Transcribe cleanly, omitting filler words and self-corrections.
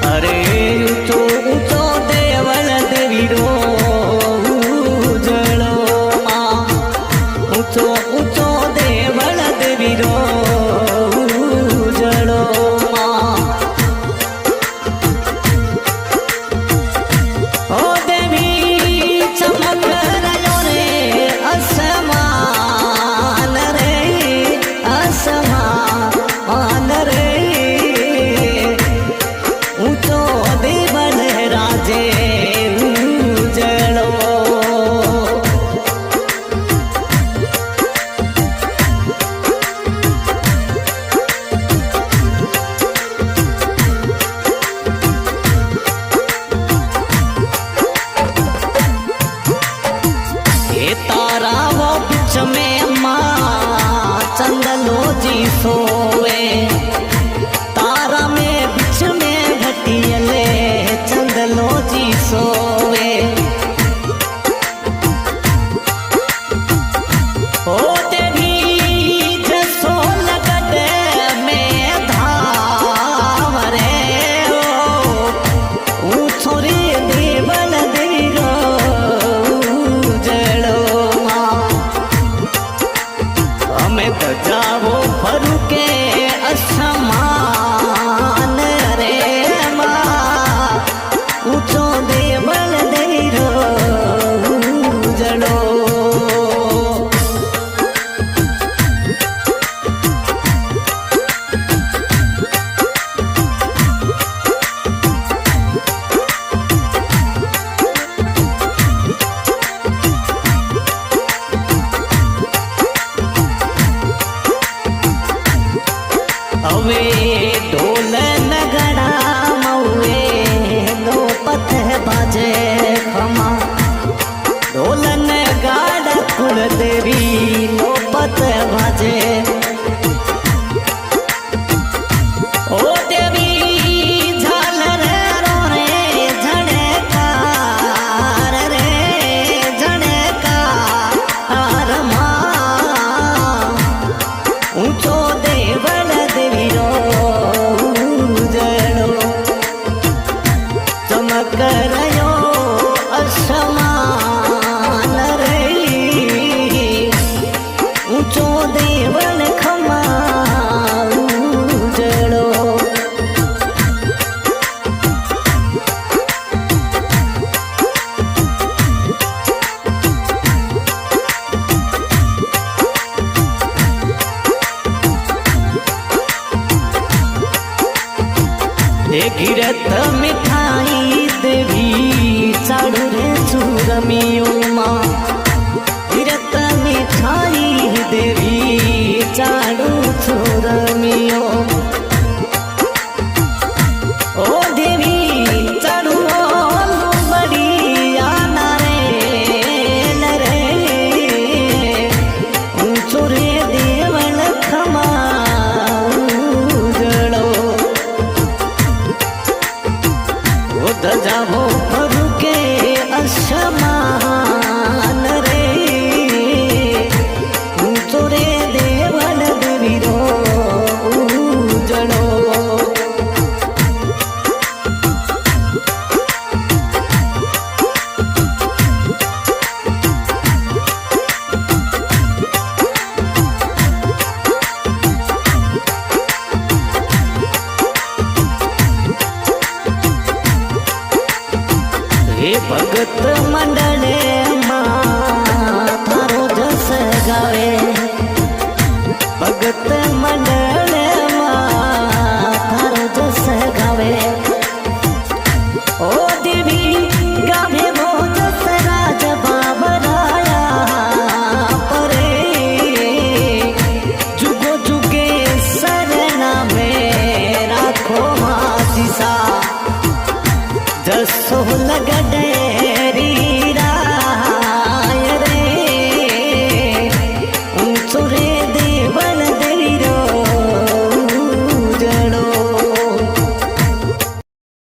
अरे ऊंचो ऊंचो देवल देवीरो उजळो मां ऊंचो ऊंचो देवल देवीरो उजळो मां ओ देवी चमक रयो रे आसमान रे आसमान रे ऊंचो देवल राजे उजळो ये तारा वो बिच में मां चंदलो जी सोवे तारा में बिच में घटियले चंदलो जी सोवे ओ देवी जसो लगत में धाम रे ओ ऊंचो रे देवल देवीरो उजळो मां हमें तो जावो फरू के असमान रे मां ऊंचो देवल देवीरो उजळो अवे ढोल नगड़ा मऊए दो पथ बाजे खमा ढोल नगाड़ा कुल देवी नो पथ बाजे ओ देवी झालर रे झणकार रे झणकार मां ऊंचो देवल देवीरो उजळो चमक रयो आसमान रे ऊंचो देवल खमा उजळो हे गिरत मिठाई देवी चाड़ू रे चूरमियो मां गिरत मिठाई देवी चाड़ू चूरमियो ओ देवी चाड़ू बड़िया नरे ऊंचो रे देवल खमा उजळो जावो फरू के असमान रे ऊंचो रे देवल देवीरो उजळो हे भगत मंडले मां थारो जस गावे भगत